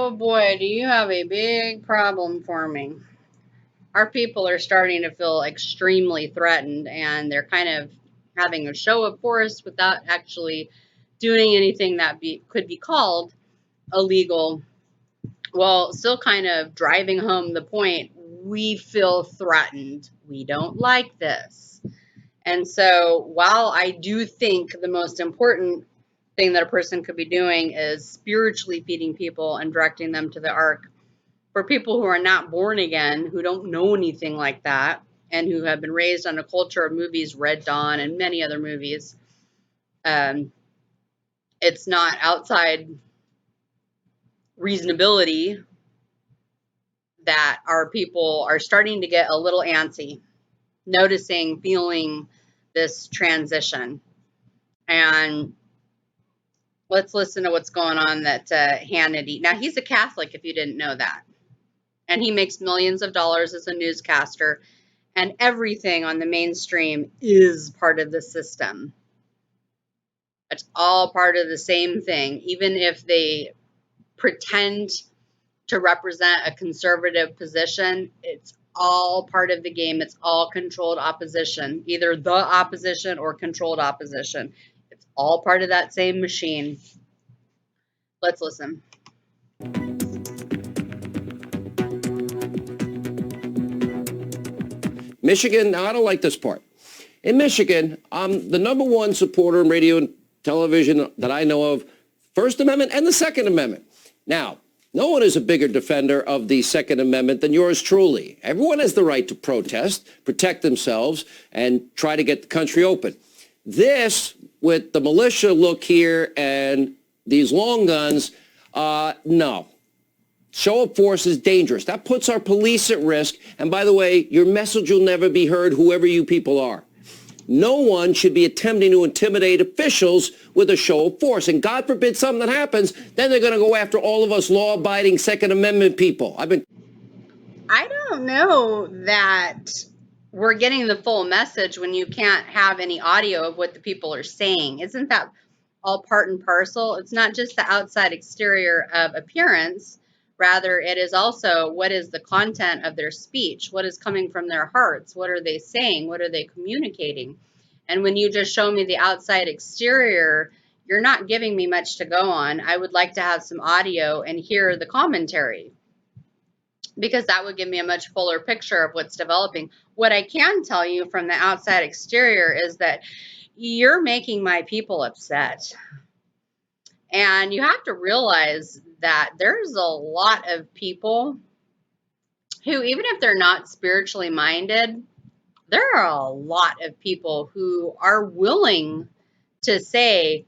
Oh boy, do you have a big problem for me. Our people are starting to feel extremely threatened, and they're kind of having a show of force without actually doing anything that could be called illegal, while still kind of driving home the point, we feel threatened. We don't like this. And so while I do think the most important thing that a person could be doing is spiritually feeding people and directing them to the ark, for people who are not born again, who don't know anything like that, and who have been raised on a culture of movies, Red Dawn and many other movies, it's not outside reasonability that our people are starting to get a little antsy, noticing, feeling this transition. And let's listen to what's going on that Hannity. Now, he's a Catholic, if you didn't know that. And he makes millions of dollars as a newscaster. And everything on the mainstream is part of the system. It's all part of the same thing. Even if they pretend to represent a conservative position, it's all part of the game. It's all controlled opposition, either the opposition or controlled opposition. It's all part of that same machine. Let's listen. Michigan, now I don't like this part. In Michigan, I'm the #1 supporter in radio and television that I know of, First Amendment and the Second Amendment. Now, no one is a bigger defender of the Second Amendment than yours truly. Everyone has the right to protest, protect themselves, and try to get the country open. This, with the militia look here and these long guns, no. Show of force is dangerous. That puts our police at risk. And by the way, your message will never be heard, whoever you people are. No one should be attempting to intimidate officials with a show of force. And God forbid something that happens, then they're going to go after all of us law-abiding Second Amendment people. I don't know that we're getting the full message when you can't have any audio of what the people are saying. Isn't that all part and parcel? It's not just the outside exterior of appearance. Rather, it is also what is the content of their speech, what is coming from their hearts, what are they saying, what are they communicating. And when you just show me the outside exterior, you're not giving me much to go on. I would like to have some audio and hear the commentary, because that would give me a much fuller picture of what's developing. What I can tell you from the outside exterior is that you're making my people upset. And you have to realize that there's a lot of people who, even if they're not spiritually minded, there are a lot of people who are willing to say,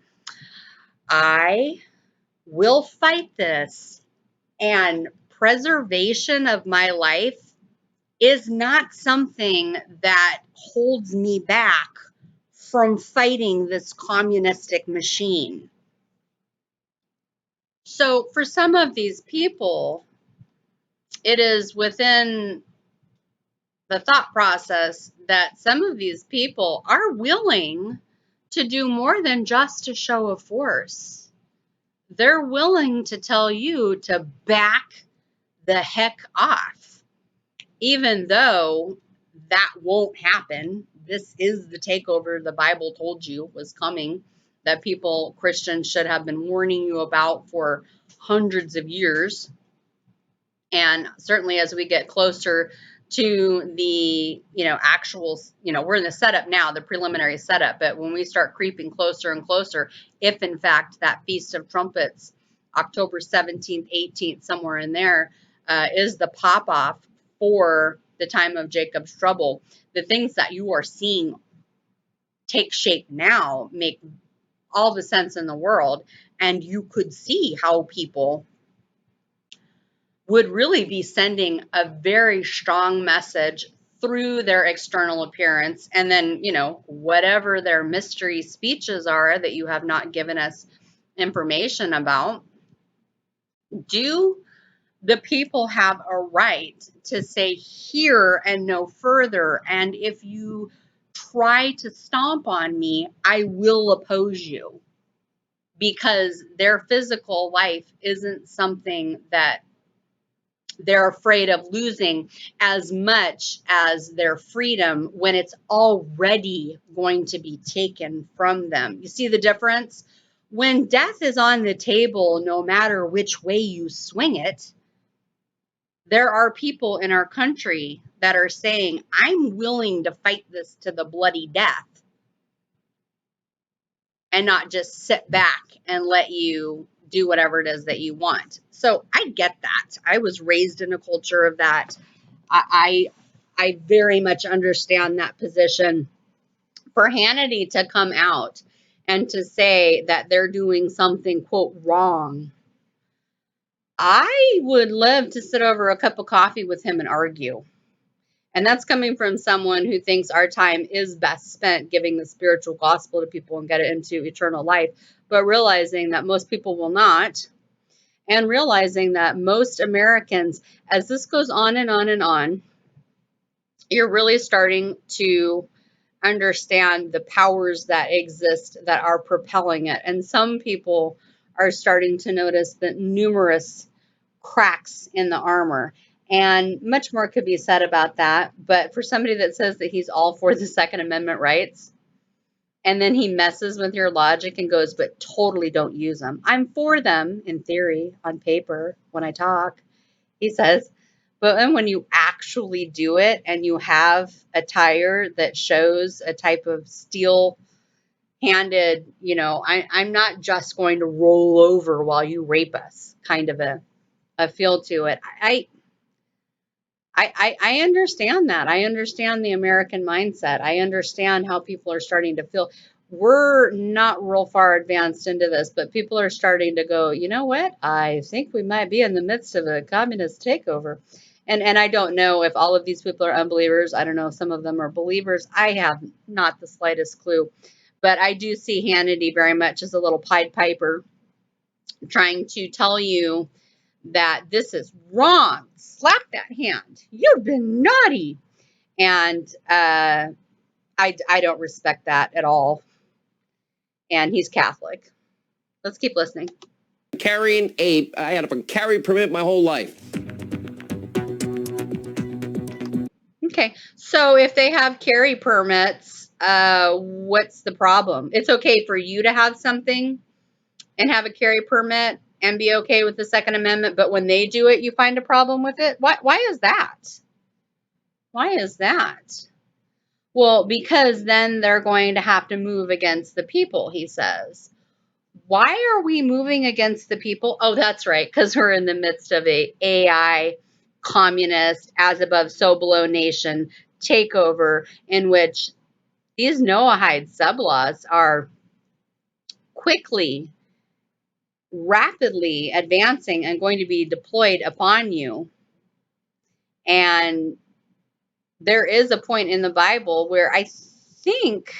I will fight this, and preservation of my life is not something that holds me back from fighting this communistic machine. So for some of these people, it is within the thought process that some of these people are willing to do more than just a show of force. They're willing to tell you to back the heck off, even though that won't happen. This is the takeover the Bible told you was coming, that people, Christians, should have been warning you about for hundreds of years. And certainly as we get closer to the, actual, we're in the setup now, the preliminary setup, but when we start creeping closer and closer, if in fact that Feast of Trumpets, October 17th, 18th, somewhere in there, is the pop-off for the time of Jacob's trouble, the things that you are seeing take shape now make all the sense in the world. And you could see how people would really be sending a very strong message through their external appearance. And then, whatever their mystery speeches are that you have not given us information about, do the people have a right to say here and no further? And if you try to stomp on me, I will oppose you. because their physical life isn't something that they're afraid of losing as much as their freedom when it's already going to be taken from them. You see the difference? When death is on the table, no matter which way you swing it, there are people in our country that are saying, I'm willing to fight this to the bloody death and not just sit back and let you do whatever it is that you want. So I get that. I was raised in a culture of that. I very much understand that position. For Hannity to come out and to say that they're doing something, quote, wrong, I would love to sit over a cup of coffee with him and argue. And that's coming from someone who thinks our time is best spent giving the spiritual gospel to people and get it into eternal life, but realizing that most people will not, and realizing that most Americans, as this goes on and on and on, you're really starting to understand the powers that exist that are propelling it. And some people are starting to notice the numerous cracks in the armor. And much more could be said about that. But for somebody that says that he's all for the Second Amendment rights, and then he messes with your logic and goes, but totally don't use them. I'm for them in theory, on paper, when I talk, he says. But then when you actually do it and you have a tire that shows a type of steel handed, you know, I'm not just going to roll over while you rape us kind of a feel to it. I understand that. I understand the American mindset. I understand how people are starting to feel. We're not real far advanced into this, but people are starting to go, you know what? I think we might be in the midst of a communist takeover. And I don't know if all of these people are unbelievers. I don't know if some of them are believers. I have not the slightest clue. But I do see Hannity very much as a little Pied Piper trying to tell you that this is wrong. Slap that hand. You've been naughty. And I don't respect that at all. And he's Catholic. Let's keep listening. I had a carry permit my whole life. Okay, so if they have carry permits, what's the problem? It's okay for you to have something and have a carry permit and be okay with the Second Amendment, but when they do it, you find a problem with it? Why is that? Why is that? Well, because then they're going to have to move against the people, he says. Why are we moving against the people? Oh, that's right, because we're in the midst of a AI communist, as above, so below nation takeover in which these Noahide sublaws are quickly, rapidly advancing and going to be deployed upon you. And there is a point in the Bible where I think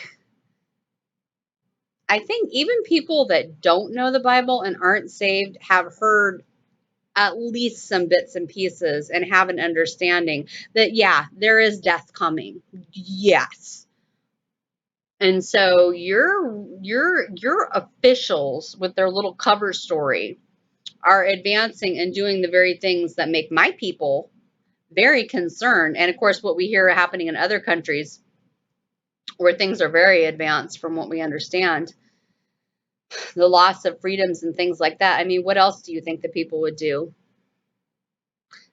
even people that don't know the Bible and aren't saved have heard at least some bits and pieces and have an understanding that, yeah, there is death coming. Yes. And so your officials with their little cover story are advancing and doing the very things that make my people very concerned. And of course, what we hear happening in other countries where things are very advanced from what we understand, the loss of freedoms and things like that. I mean, what else do you think the people would do?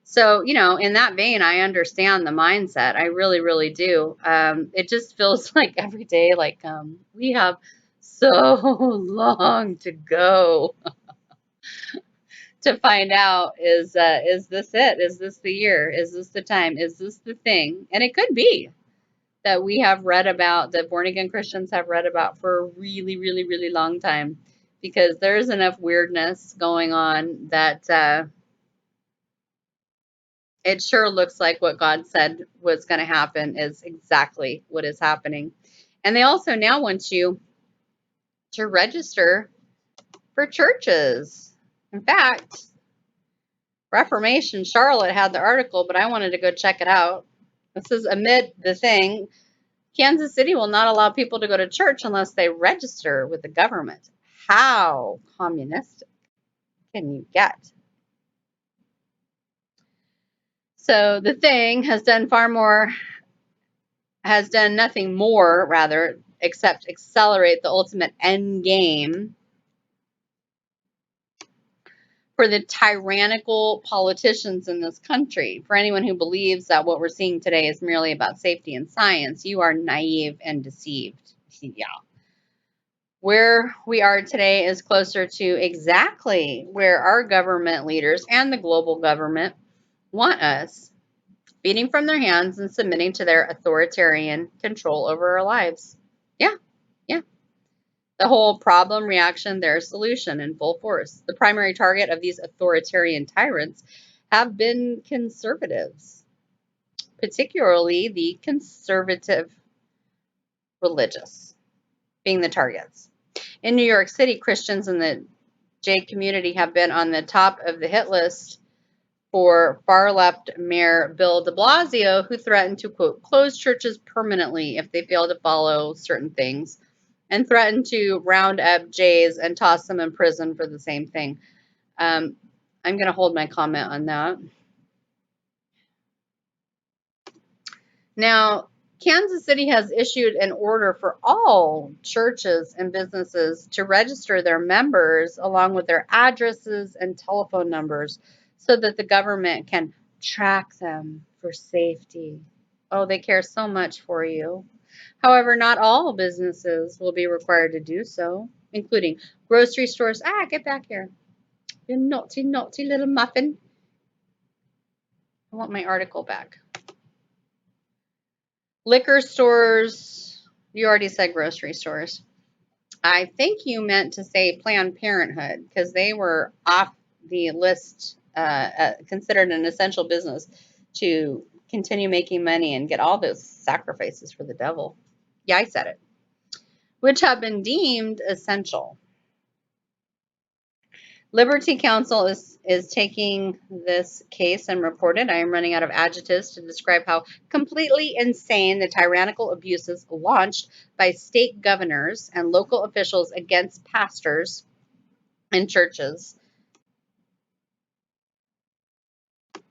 So, you know, in that vein, I understand the mindset. I really, really do. It just feels like every day, like we have so long to go to find out, is this it? Is this the year? Is this the time? Is this the thing? And it could be that we have read about, that born again Christians have read about for a really, really, really long time, because there's enough weirdness going on that it sure looks like what God said was going to happen is exactly what is happening. And they also now want you to register for churches. In fact, Reformation Charlotte had the article, but I wanted to go check it out. It says, amid the thing, Kansas City will not allow people to go to church unless they register with the government. How communistic can you get? So the thing has done nothing more, rather, except accelerate the ultimate end game for the tyrannical politicians in this country. For anyone who believes that what we're seeing today is merely about safety and science, you are naive and deceived. Yeah. Where we are today is closer to exactly where our government leaders and the global government want us, feeding from their hands and submitting to their authoritarian control over our lives. Yeah, yeah. The whole problem, reaction, their solution in full force. The primary target of these authoritarian tyrants have been conservatives, particularly the conservative religious being the targets. In New York City, Christians in the J community have been on the top of the hit list for far-left Mayor Bill de Blasio, who threatened to, quote, close churches permanently if they fail to follow certain things, and threatened to round up Jays and toss them in prison for the same thing. I'm going to hold my comment on that. Now, Kansas City has issued an order for all churches and businesses to register their members along with their addresses and telephone numbers so that the government can track them for safety. Oh, they care so much for you. However, not all businesses will be required to do so, including grocery stores. Ah, get back here. You naughty, naughty little muffin. I want my article back. Liquor stores. You already said grocery stores. I think you meant to say Planned Parenthood because they were off the list, considered an essential business to continue making money and get all those sacrifices for the devil. Yeah, I said it. Which have been deemed essential. Liberty Counsel is taking this case and reported, I am running out of adjectives to describe how completely insane the tyrannical abuses launched by state governors and local officials against pastors and churches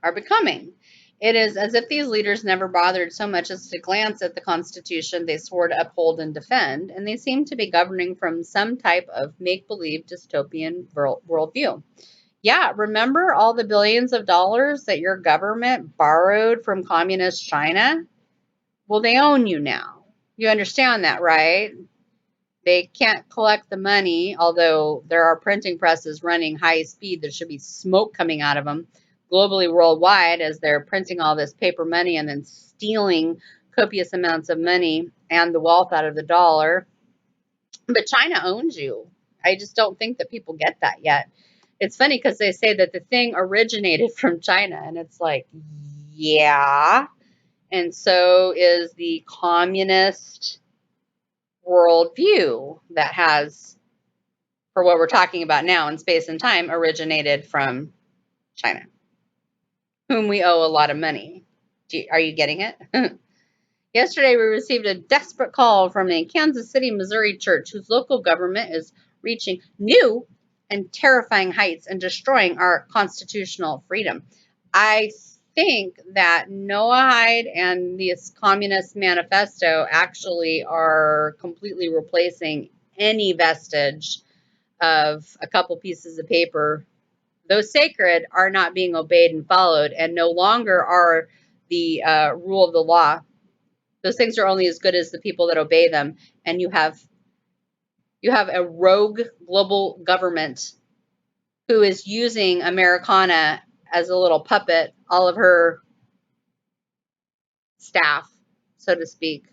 are becoming. It is as if these leaders never bothered so much as to glance at the Constitution they swore to uphold and defend, and they seem to be governing from some type of make-believe dystopian worldview. Yeah, remember all the billions of dollars that your government borrowed from communist China? Well, they own you now. You understand that, right? They can't collect the money, although there are printing presses running high speed. There should be smoke coming out of them globally, worldwide, as they're printing all this paper money and then stealing copious amounts of money and the wealth out of the dollar. But China owns you. I just don't think that people get that yet. It's funny because they say that the thing originated from China, and it's like, yeah. And so is the communist worldview that has, for what we're talking about now in space and time, originated from China, whom we owe a lot of money. Are you getting it? Yesterday, we received a desperate call from a Kansas City, Missouri church whose local government is reaching new and terrifying heights and destroying our constitutional freedom. I think that Noahide and this Communist Manifesto actually are completely replacing any vestige of a couple pieces of paper. Those sacred are not being obeyed and followed and no longer are the rule of the law. Those things are only as good as the people that obey them. And you have a rogue global government who is using Americana as a little puppet, all of her staff, so to speak.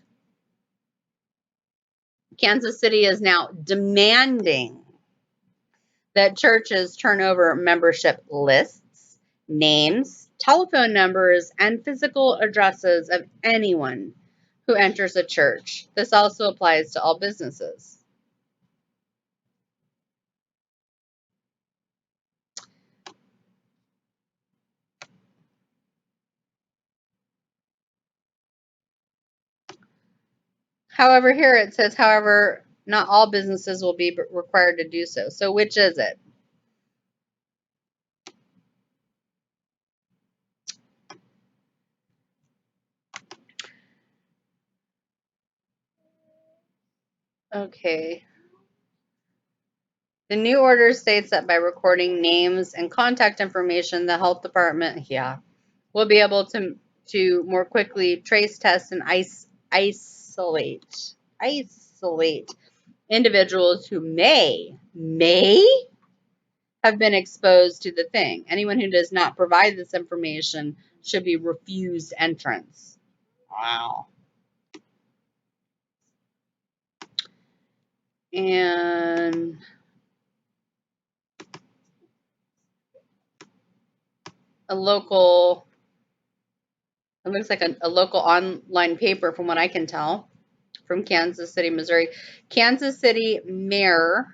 Kansas City is now demanding that churches turn over membership lists, names, telephone numbers, and physical addresses of anyone who enters a church. This also applies to all businesses. However, here it says, however, Not all businesses will be required to do so. So which is it? Okay. The new order states that by recording names and contact information, the health department, will be able to more quickly trace, test, and isolate individuals who may have been exposed to the thing. Anyone who does not provide this information should be refused entrance. Wow. And a local, it looks like a local online paper from what I can tell, from Kansas City, Missouri. Kansas City mayor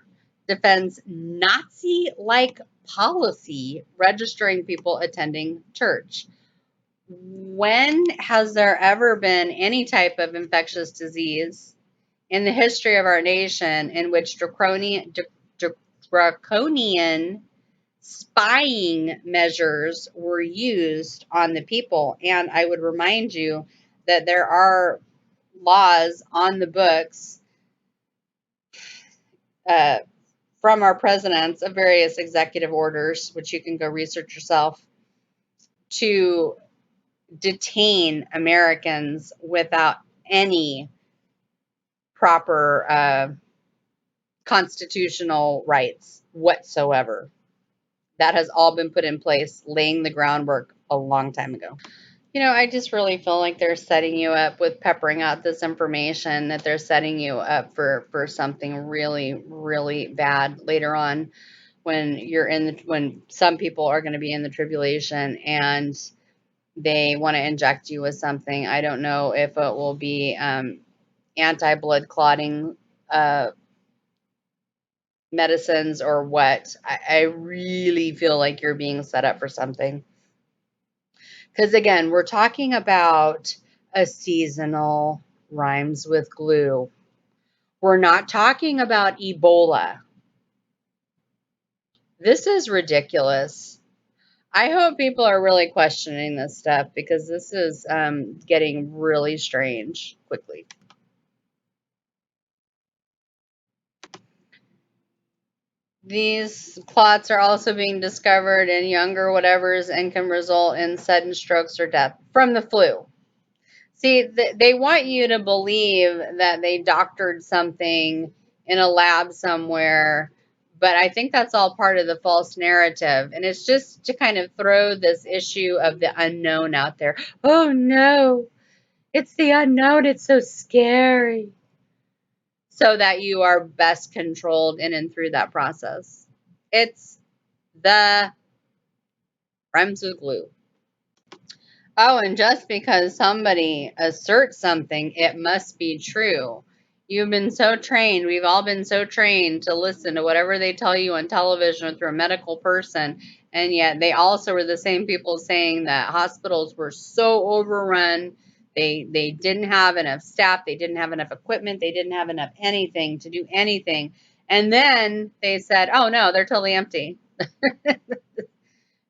defends Nazi-like policy registering people attending church. When has there ever been any type of infectious disease in the history of our nation in which draconian spying measures were used on the people? And I would remind you that there are laws on the books from our presidents of various executive orders, which you can go research yourself, to detain Americans without any proper constitutional rights whatsoever. That has all been put in place, laying the groundwork a long time ago. I just really feel like they're setting you up with peppering out this information, that they're setting you up for something really, really bad later on when some people are going to be in the tribulation and they want to inject you with something. I don't know if it will be anti-blood clotting medicines or what. I really feel like you're being set up for something. Because again, we're talking about a seasonal rhymes with glue. We're not talking about Ebola. This is ridiculous. I hope people are really questioning this stuff because this is getting really strange quickly. These clots are also being discovered in younger whatevers and can result in sudden strokes or death from the flu. See, they want you to believe that they doctored something in a lab somewhere, but I think that's all part of the false narrative. And it's just to kind of throw this issue of the unknown out there. Oh no, it's the unknown. It's so scary. So that you are best controlled in and through that process. It's the rhymes with glue. Oh, and just because somebody asserts something, it must be true. You've been so trained, we've all been so trained to listen to whatever they tell you on television or through a medical person, and yet they also were the same people saying that hospitals were so overrun, they didn't have enough staff, they didn't have enough equipment, they didn't have enough anything to do anything. And then they said, oh no, they're totally empty.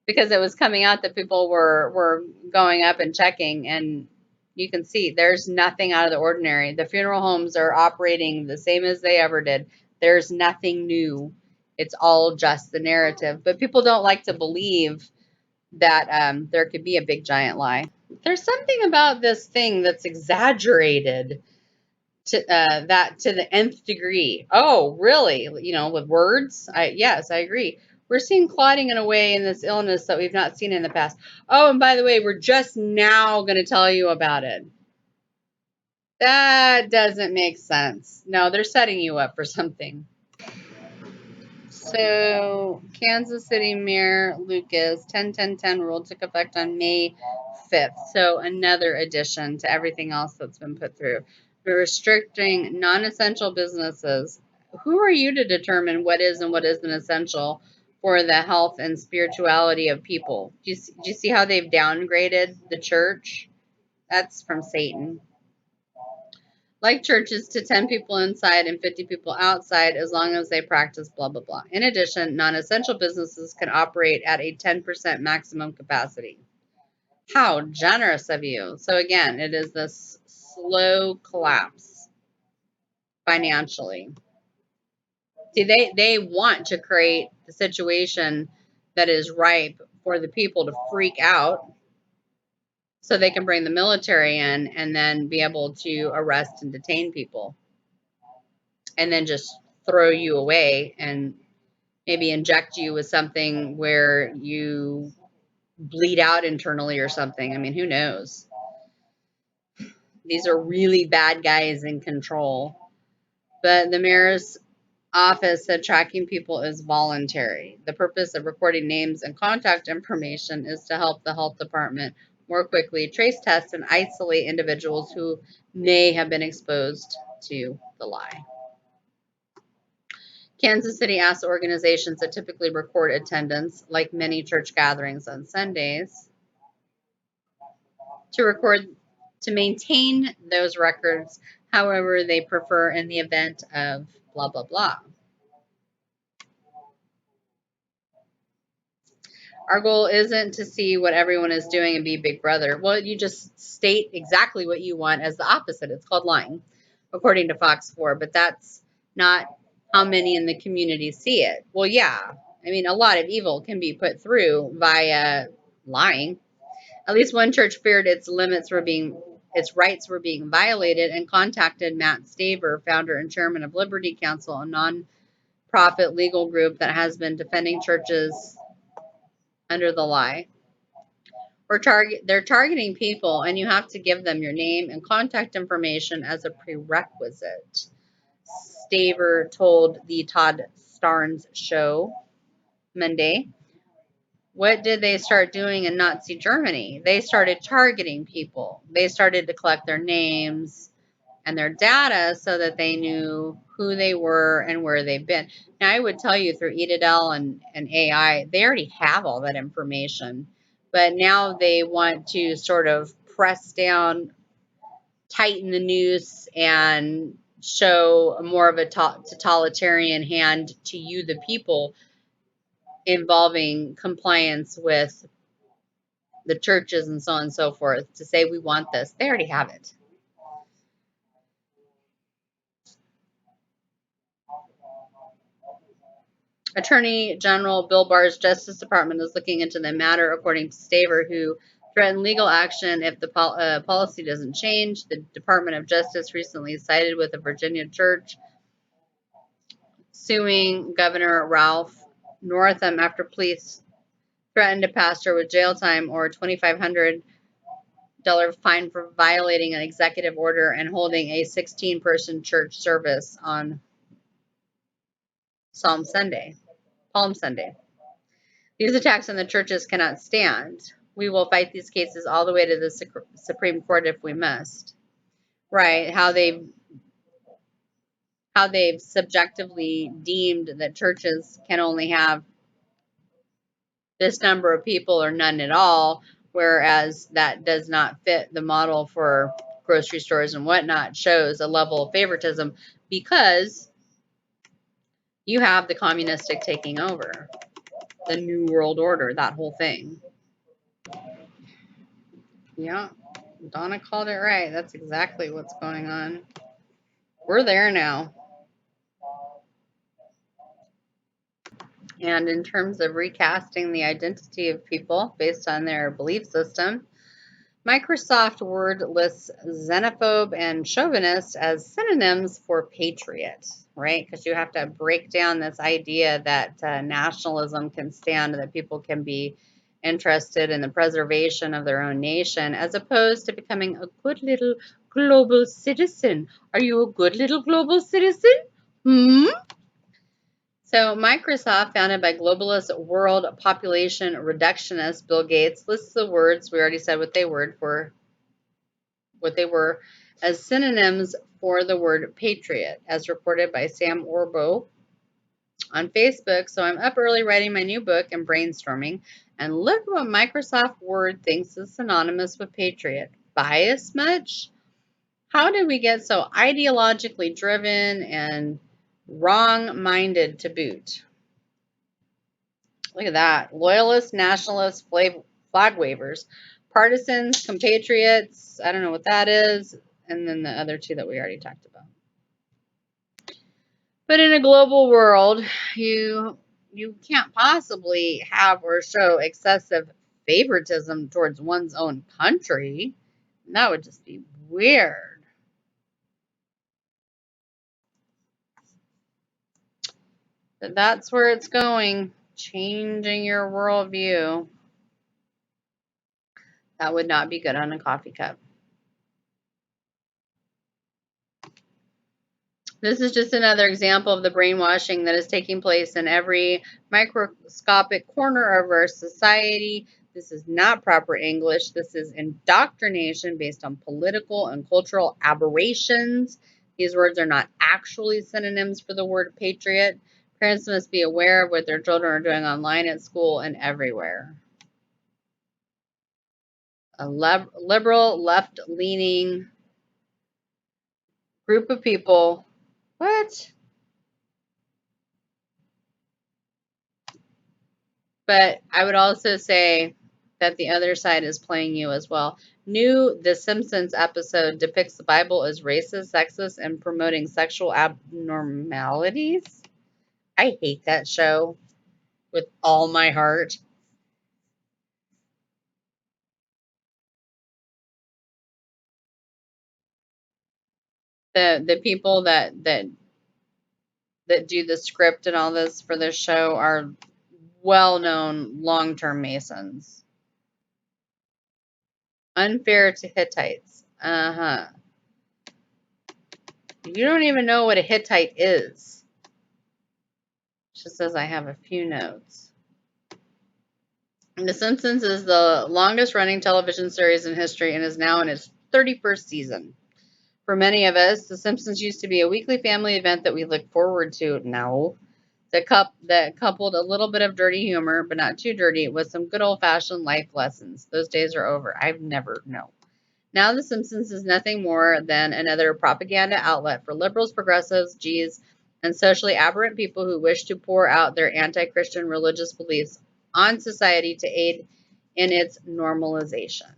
Because it was coming out that people were going up and checking, and you can see there's nothing out of the ordinary. The funeral homes are operating the same as they ever did. There's nothing new. It's all just the narrative. But people don't like to believe that there could be a big giant lie. There's something about this thing that's exaggerated to the nth degree. Oh, really? With words? Yes, I agree. We're seeing clotting in a way in this illness that we've not seen in the past. Oh, and by the way, we're just now going to tell you about it. That doesn't make sense. No, they're setting you up for something. So, Kansas City Mayor Lucas 10-10-10 rule took effect on May 5th. So, another addition to everything else that's been put through. We're restricting non-essential businesses. Who are you to determine what is and what isn't essential for the health and spirituality of people? Do you see how they've downgraded the church? That's from Satan. like churches, to 10 people inside and 50 people outside as long as they practice blah, blah, blah. In addition, non-essential businesses can operate at a 10% maximum capacity. How generous of you. So again, it is this slow collapse financially. See, they want to create the situation that is ripe for the people to freak out so they can bring the military in and then be able to arrest and detain people and then just throw you away and maybe inject you with something where you bleed out internally or something. I mean, who knows? These are really bad guys in control. But the mayor's office said tracking people is voluntary. The purpose of recording names and contact information is to help the health department more quickly trace, test, and isolate individuals who may have been exposed to the lie. Kansas City asked organizations that typically record attendance, like many church gatherings on Sundays, to maintain those records however they prefer in the event of blah, blah, blah. Our goal isn't to see what everyone is doing and be Big Brother. Well, you just state exactly what you want as the opposite. It's called lying, according to Fox 4, but that's not how many in the community see it. Well, yeah. I mean, a lot of evil can be put through via lying. At least one church feared its rights were being violated and contacted Matt Staver, founder and chairman of Liberty Counsel, a non-profit legal group that has been defending churches under the lie. They're targeting people, and you have to give them your name and contact information as a prerequisite. Staver told the Todd Starnes show Monday. What did they start doing in Nazi Germany? They started targeting people. They started to collect their names and their data so that they knew who they were and where they've been. Now, I would tell you through EDL and AI, they already have all that information. But now they want to sort of press down, tighten the noose, and show more of a totalitarian hand to you, the people, involving compliance with the churches and so on and so forth, to say we want this. They already have it. Attorney General Bill Barr's Justice Department is looking into the matter, according to Staver, who threatened legal action if the policy doesn't change. The Department of Justice recently sided with a Virginia church suing Governor Ralph Northam after police threatened a pastor with jail time or $2,500 fine for violating an executive order and holding a 16-person church service on Palm Sunday. These attacks on the churches cannot stand. We will fight these cases all the way to the Supreme Court if we must. Right, how they've subjectively deemed that churches can only have this number of people or none at all, whereas that does not fit the model for grocery stores and whatnot, shows a level of favoritism because you have the communistic taking over, the New World Order, that whole thing. Yeah, Donna called it right. That's exactly what's going on. We're there now. And in terms of recasting the identity of people based on their belief system, Microsoft Word lists xenophobe and chauvinist as synonyms for patriot, right? Because you have to break down this idea that nationalism can stand, that people can be interested in the preservation of their own nation, as opposed to becoming a good little global citizen. Are you a good little global citizen? So Microsoft, founded by globalist world population reductionist Bill Gates, lists the words, we already said what they were, as synonyms for the word patriot, as reported by Sam Orbo on Facebook. So I'm up early writing my new book and brainstorming, and look what Microsoft Word thinks is synonymous with patriot. Bias much? How did we get so ideologically driven and wrong-minded to boot? Look at that. Loyalists, nationalists, flag wavers, partisans, compatriots. I don't know what that is. And then the other two that we already talked about. But in a global world, you can't possibly have or show excessive favoritism towards one's own country. That would just be weird. But that's where it's going, changing your worldview. That would not be good on a coffee cup. This is just another example of the brainwashing that is taking place in every microscopic corner of our society. This is not proper English. This is indoctrination based on political and cultural aberrations. These words are not actually synonyms for the word patriot. Parents must be aware of what their children are doing online, at school, and everywhere. A liberal, left-leaning group of people. What? But I would also say that the other side is playing you as well. New The Simpsons episode depicts the Bible as racist, sexist, and promoting sexual abnormalities. I hate that show with all my heart. The people that do the script and all this for this show are well-known long-term Masons. Unfair to Hittites. Uh-huh. You don't even know what a Hittite is. She says I have a few notes. The Simpsons is the longest running television series in history and is now in its 31st season. For many of us, The Simpsons used to be a weekly family event that we look forward to now. That coupled a little bit of dirty humor, but not too dirty, with some good old-fashioned life lessons. Those days are over. I've never known. Now The Simpsons is nothing more than another propaganda outlet for liberals, progressives, G's, and socially aberrant people who wish to pour out their anti-Christian religious beliefs on society to aid in its normalization.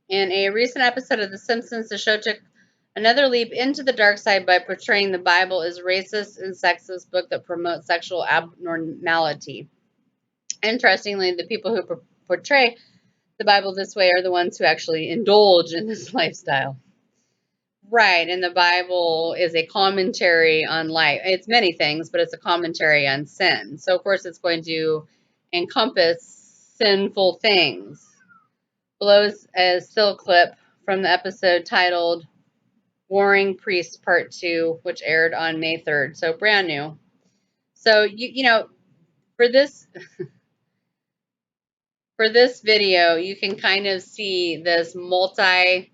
In a recent episode of The Simpsons, the show took another leap into the dark side by portraying the Bible as a racist and sexist book that promotes sexual abnormality. Interestingly, the people who portray the Bible this way are the ones who actually indulge in this lifestyle. Right, and the Bible is a commentary on life. It's many things, but it's a commentary on sin. So, of course, it's going to encompass sinful things. Below is a still clip from the episode titled Warring Priests Part 2, which aired on May 3rd, so brand new. So, you know, for this video, you can kind of see this multi-based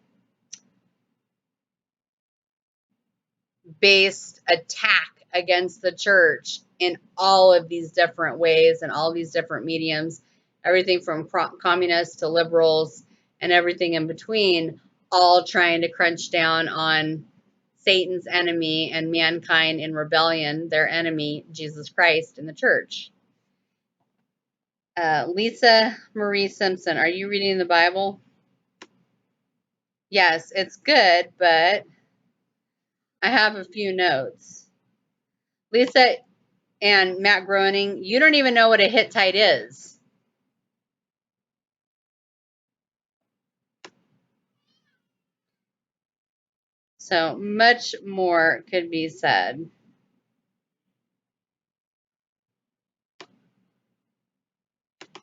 attack against the church in all of these different ways and all these different mediums, everything from communists to liberals and everything in between, all trying to crunch down on Satan's enemy and mankind in rebellion, their enemy, Jesus Christ, in the church. Lisa Marie Simpson, are you reading the Bible? Yes, it's good, but I have a few notes. Lisa and Matt Groening, you don't even know what a Hittite is. So much more could be said.